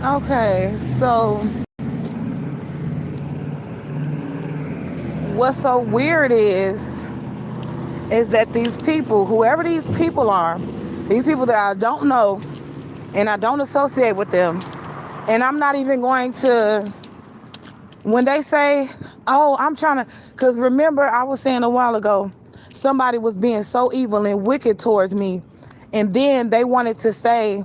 Okay, so what's so weird is that these people, whoever these people are, these people that I don't know and I don't associate with them, and I'm not even going to, when they say, oh, I'm trying to, because remember I was saying a while ago, somebody was being so evil and wicked towards me, and then they wanted to say,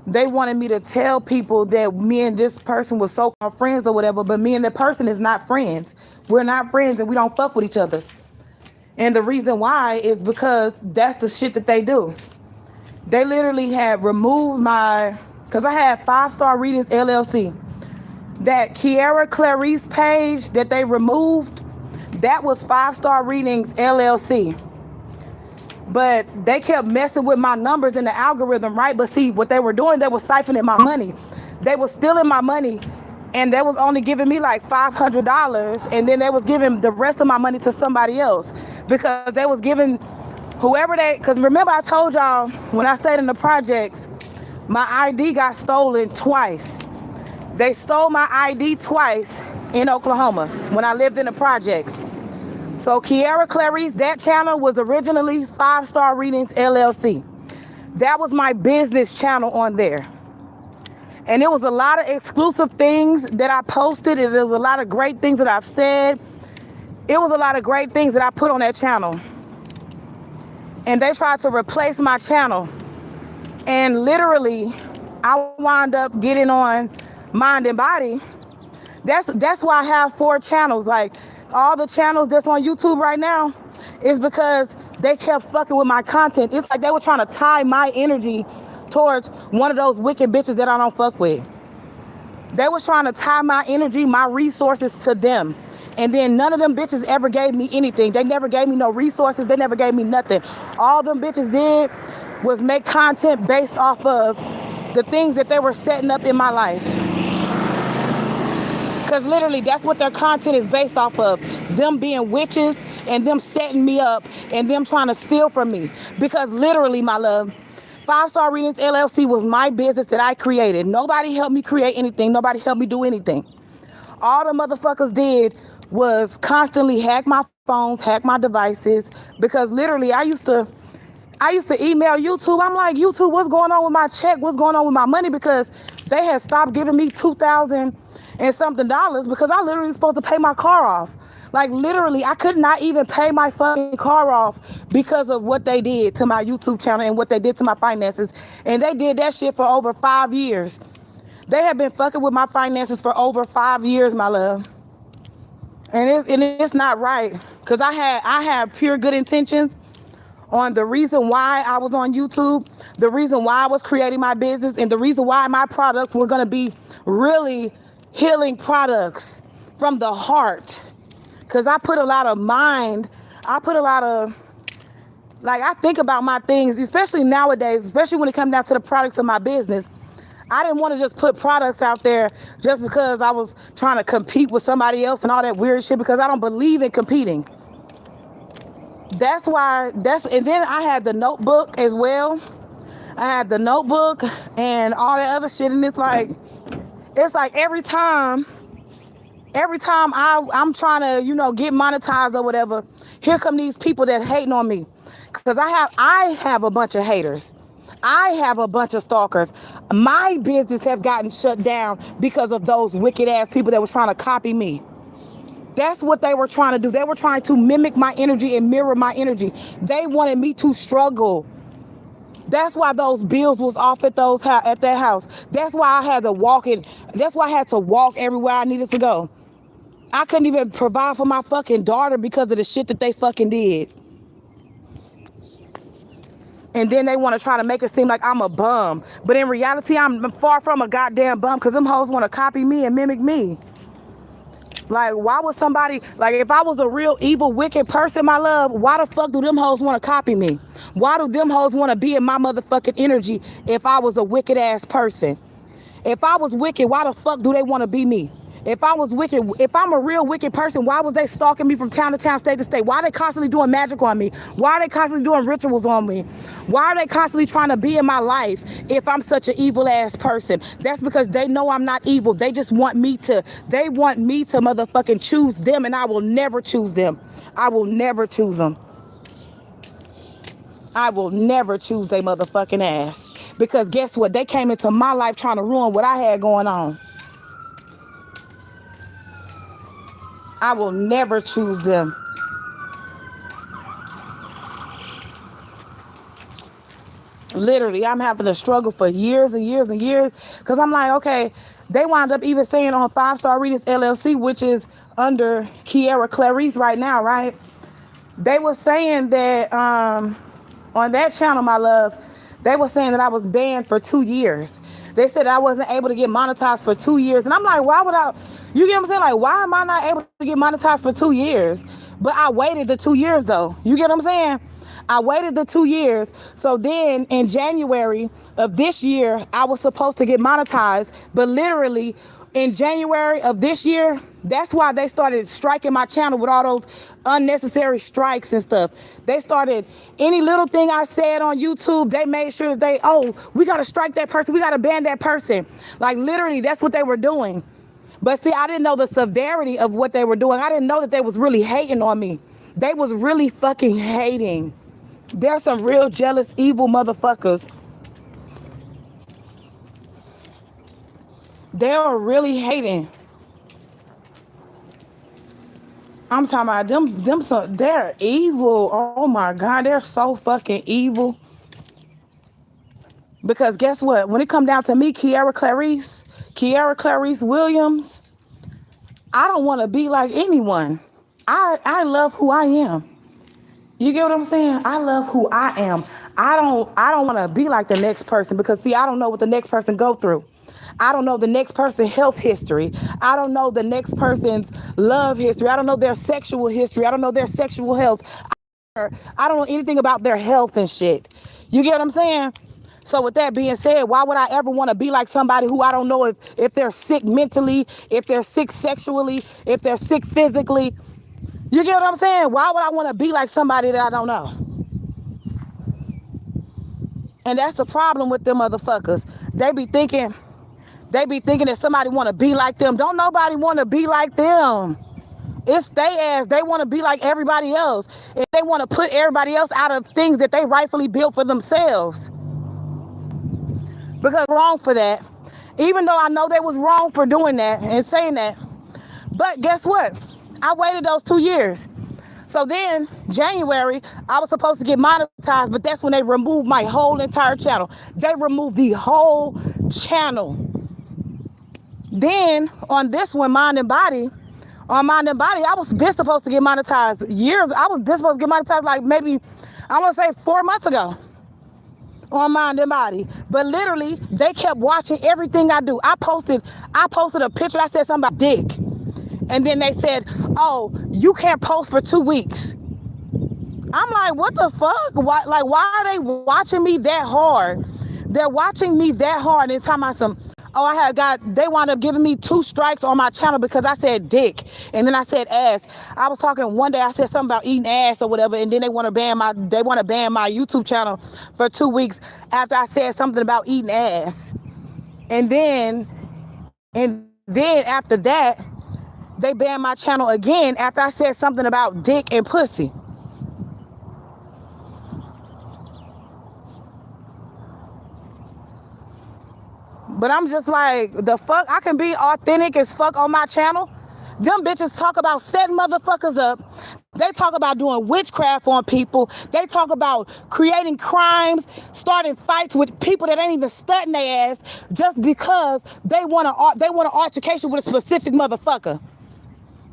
they wanted me to tell people that me and this person was so-called friends or whatever, but me and the person is not friends. We're not friends and we don't fuck with each other. And the reason why is because that's the shit that they do. They literally had removed my, because I had 5-Star Readings LLC. That Kiara Clarice page that they removed, that was 5-Star Readings LLC. But they kept messing with my numbers in the algorithm, right? But see, what they were doing, they were siphoning my money. They were stealing my money, and they was only giving me like $500, and then they was giving the rest of my money to somebody else because they was giving whoever they. Because remember, I told y'all when I stayed in the projects, my ID got stolen twice. They stole my ID twice in Oklahoma when I lived in the projects. So Kiara Clarice, that channel was originally 5-Star Readings LLC. That was my business channel on there. And it was a lot of exclusive things that I posted. And there was a lot of great things that I've said. It was a lot of great things that I put on that channel. And they tried to replace my channel. And literally, I wound up getting on Mind and Body. That's why I have 4 channels. Like, all the channels that's on YouTube right now is because they kept fucking with my content. It's like they were trying to tie my energy towards one of those wicked bitches that I don't fuck with. They was trying to tie my energy, my resources to them. And then none of them bitches ever gave me anything. They never gave me no resources. They never gave me nothing. All them bitches did was make content based off of the things that they were setting up in my life. Because literally, that's what their content is based off of. Them being witches and them setting me up and them trying to steal from me. Because literally, my love, 5-Star Readings LLC was my business that I created. Nobody helped me create anything. Nobody helped me do anything. All the motherfuckers did was constantly hack my phones, hack my devices. Because literally, I used to email YouTube. I'm like, YouTube, what's going on with my check? What's going on with my money? Because they had stopped giving me $2,000 and something because I literally was supposed to pay my car off. Like, literally, I could not even pay my fucking car off because of what they did to my YouTube channel and what they did to my finances. And they did that shit for over 5 years. They have been fucking with my finances for over 5 years, my love. And it's not right. Because I had pure good intentions on the reason why I was on YouTube, the reason why I was creating my business, and the reason why my products were going to be really healing products from the heart. Because I put a lot of mind, I think about my things, especially nowadays, especially when it comes down to the products of my business. I didn't want to just put products out there just because I was trying to compete with somebody else and all that weird shit, because I don't believe in competing. And then I had the notebook as well. I had the notebook and all that other shit, and it's like every time I'm trying to, get monetized or whatever, here come these people that hating on me. Because I have a bunch of haters. I have a bunch of stalkers. My business have gotten shut down because of those wicked ass people that was trying to copy me. That's what they were trying to do. They were trying to mimic my energy and mirror my energy. They wanted me to struggle. That's why those bills was off at that house. That's why I had to walk in. That's why I had to walk everywhere I needed to go. I couldn't even provide for my fucking daughter because of the shit that they fucking did. And then they want to try to make it seem like I'm a bum. But in reality, I'm far from a goddamn bum, because them hoes want to copy me and mimic me. Like, why would somebody, like, if I was a real evil, wicked person, my love, why the fuck do them hoes want to copy me? Why do them hoes want to be in my motherfucking energy if I was a wicked ass person? If I was wicked, why the fuck do they want to be me? If I was wicked, if I'm a real wicked person, why was they stalking me from town to town, state to state? Why are they constantly doing magic on me? Why are they constantly doing rituals on me? Why are they constantly trying to be in my life if I'm such an evil ass person? That's because they know I'm not evil. They just want me to, they want me to motherfucking choose them, and I will never choose them. I will never choose them. I will never choose they motherfucking ass. Because guess what? They came into my life trying to ruin what I had going on. I will never choose them. Literally, I'm having to struggle for years and years and years. Because I'm like, okay, they wound up even saying on 5-Star Readers LLC, which is under Kiara Clarice right now, right? They were saying that on that channel, my love, they were saying that I was banned for 2 years. They said I wasn't able to get monetized for 2 years. And I'm like, why would I? You get what I'm saying? Like, why am I not able to get monetized for 2 years? But I waited the 2 years, though. You get what I'm saying? I waited the 2 years. So then in January of this year, I was supposed to get monetized. But literally in January of this year, that's why they started striking my channel with all those unnecessary strikes and stuff. They started, any little thing I said on YouTube, they made sure that we got to strike that person. We got to ban that person. Like literally, that's what they were doing. But see, I didn't know the severity of what they were doing. I didn't know that they was really hating on me. They was really fucking hating. There's some real jealous, evil motherfuckers. They were really hating. I'm talking about them. They're evil. Oh my God, they're so fucking evil. Because guess what? When it come down to me, Kiara Clarice Williams, I don't want to be like anyone. I love who I am. You get what I'm saying? I love who I am. I don't want to be like the next person because see, I don't know what the next person go through. I don't know the next person's health history. I don't know the next person's love history. I don't know their sexual history. I don't know their sexual health. I don't know anything about their health and shit. You get what I'm saying? So with that being said, why would I ever want to be like somebody who I don't know if they're sick mentally, if they're sick sexually, if they're sick physically? You get what I'm saying? Why would I want to be like somebody that I don't know? And that's the problem with them motherfuckers. They be thinking that somebody want to be like them. Don't nobody want to be like them. It's they ass. They want to be like everybody else. And they want to put everybody else out of things that they rightfully built for themselves. Because wrong for that. Even though I know they was wrong for doing that and saying that. But guess what? I waited those 2 years. So then January, I was supposed to get monetized, but that's when they removed my whole entire channel. They removed the whole channel. Then on this one, Mind and Body, I was been supposed to get monetized years. I was been supposed to get monetized like maybe, I want to say 4 months ago on Mind and Body. But literally, they kept watching everything I do. I posted a picture. I said something about dick. And then they said, oh, you can't post for 2 weeks. I'm like, what the fuck? Why are they watching me that hard? They're watching me that hard and talking about they wound up giving me 2 strikes on my channel because I said dick. And then I said ass. I was talking one day, I said something about eating ass or whatever. And then they want to ban my YouTube channel for 2 weeks after I said something about eating ass. And then after that, they banned my channel again after I said something about dick and pussy. But I'm just like, the fuck? I can be authentic as fuck on my channel. Them bitches talk about setting motherfuckers up. They talk about doing witchcraft on people. They talk about creating crimes, starting fights with people that ain't even studying their ass just because they want an altercation with a specific motherfucker.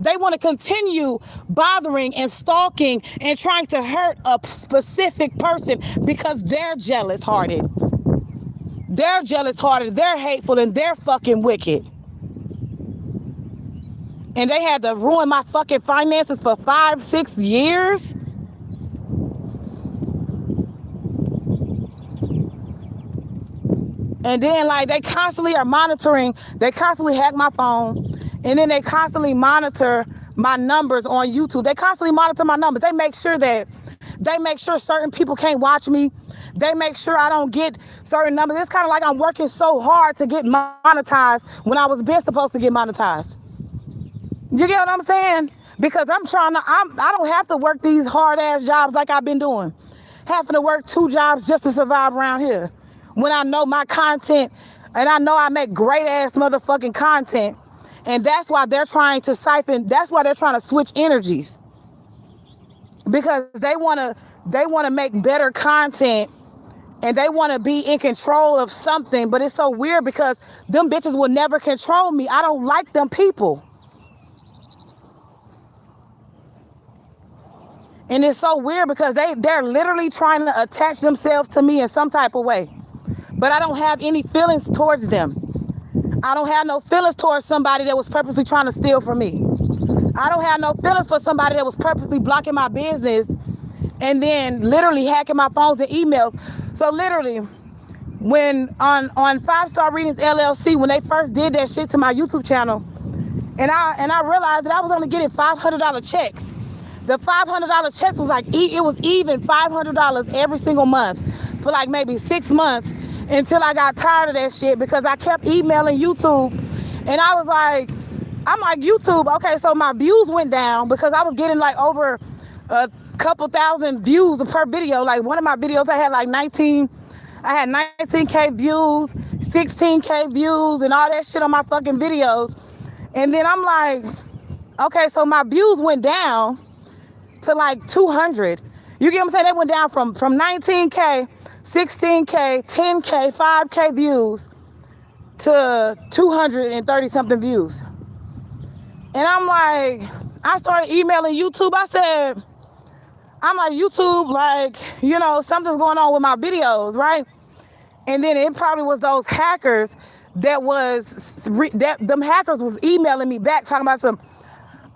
They want to continue bothering and stalking and trying to hurt a specific person because they're jealous-hearted. They're jealous-hearted, they're hateful, and they're fucking wicked. And they had to ruin my fucking finances for 5-6 years. And then like they constantly are monitoring, they constantly hack my phone And then they constantly monitor my numbers on YouTube. They constantly monitor my numbers. They make sure certain people can't watch me. They make sure I don't get certain numbers. It's kind of like I'm working so hard to get monetized when I was been supposed to get monetized. You get what I'm saying? Because I don't have to work these hard ass jobs like I've been doing. Having to work 2 jobs just to survive around here. When I know my content and I know I make great ass motherfucking content. And that's why they're trying to that's why they're trying to switch energies. Because they wanna make better content and they wanna be in control of something. But it's so weird because them bitches will never control me. I don't like them people. And it's so weird because they're literally trying to attach themselves to me in some type of way. But I don't have any feelings towards them. I don't have no feelings towards somebody that was purposely trying to steal from me. I don't have no feelings for somebody that was purposely blocking my business and then literally hacking my phones and emails. So literally, when on 5 Star Readings LLC, when they first did that shit to my YouTube channel, and I realized that I was only getting $500 checks. The $500 checks was like, it was even $500 every single month for like maybe 6 months until I got tired of that shit because I kept emailing YouTube. And I'm like, YouTube, okay, so my views went down because I was getting like over a couple thousand views per video. Like one of my videos, I had 19K views, 16K views, and all that shit on my fucking videos. And then I'm like, okay, so my views went down to like 200. You get what I'm saying? They went down from 19K, 16K, 10K, 5K views to 230 something views. And I'm like, I started emailing YouTube. I'm like, YouTube, like, you know, something's going on with my videos, right? And then it probably was those hackers them hackers was emailing me back talking about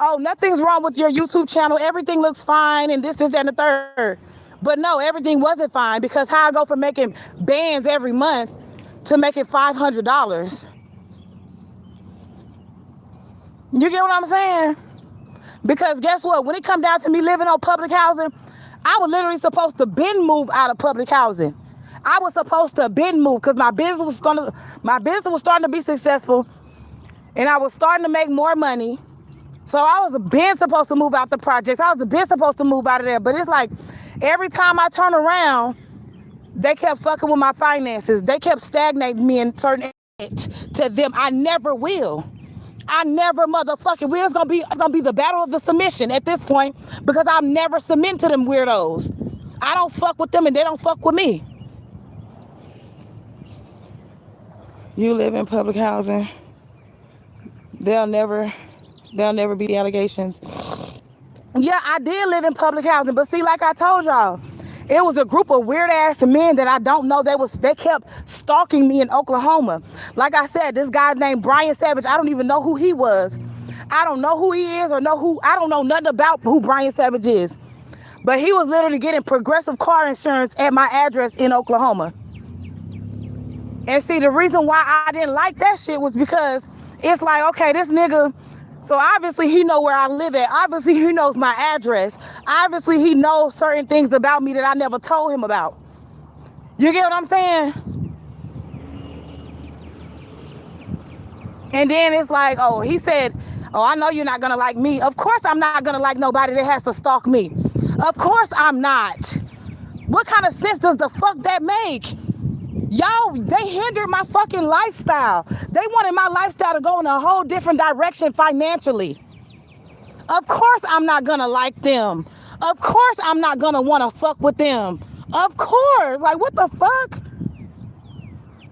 oh, nothing's wrong with your YouTube channel. Everything looks fine and this, that, and the third. But no, everything wasn't fine because how I go from making bands every month to making $500. You get what I'm saying? Because guess what? When it come down to me living on public housing, I was literally supposed to been move out of public housing. I was supposed to been move because my business was starting to be successful and I was starting to make more money. So I was been supposed to move out the projects. I was been supposed to move out of there. But it's like every time I turn around, they kept fucking with my finances. They kept stagnating me in certain areas. To them, I never will. I never motherfucking will. It's gonna be the battle of the submission at this point because I'm never submitting to them weirdos. I don't fuck with them and they don't fuck with me. You live in public housing. They'll never be the allegations. Yeah, I did live in public housing, but see, like I told y'all, it was a group of weird ass men that I don't know. They kept stalking me in Oklahoma. Like I said, this guy named Brian Savage, I don't even know who he was. I don't know who he is I don't know nothing about who Brian Savage is. But he was literally getting progressive car insurance at my address in Oklahoma. And see, the reason why I didn't like that shit was because it's like, okay, this nigga, so obviously he know where I live at. Obviously he knows my address. Obviously he knows certain things about me that I never told him about. You get what I'm saying? And then it's like, oh, he said, oh, I know you're not gonna like me. Of course I'm not gonna like nobody that has to stalk me. Of course I'm not. What kind of sense does the fuck that make? Y'all, they hindered my fucking lifestyle. They wanted my lifestyle to go in a whole different direction financially. Of course I'm not gonna like them. Of course I'm not gonna wanna fuck with them. Of course. Like, what the fuck?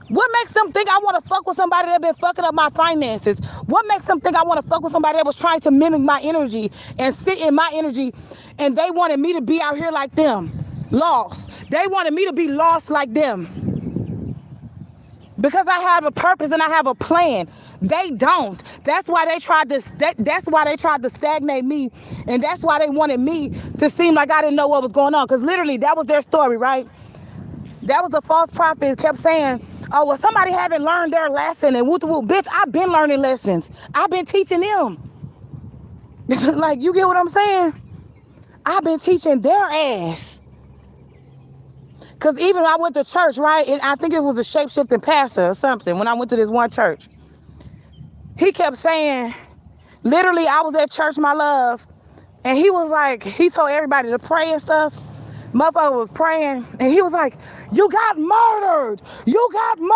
What makes them think I wanna fuck with somebody that been fucking up my finances? What makes them think I wanna fuck with somebody that was trying to mimic my energy and sit in my energy and they wanted me to be out here like them? Lost. They wanted me to be lost like them. Because I have a purpose and I have a plan. They don't. That's why they tried to stagnate me. And that's why they wanted me to seem like I didn't know what was going on. Because literally, that was their story, right? That was the false prophet kept saying, Oh, well, somebody haven't learned their lesson and whoop whoop. Bitch, I've been learning lessons. I've been teaching them. Like, you get what I'm saying? I've been teaching their ass. Because even when I went to church, right? I think it was a shape-shifting pastor or something. When I went to this one church, he kept saying, literally, I was at church, my love, and he was like, he told everybody to pray and stuff. Motherfucker was praying, and he was like, you got murdered. You got murdered.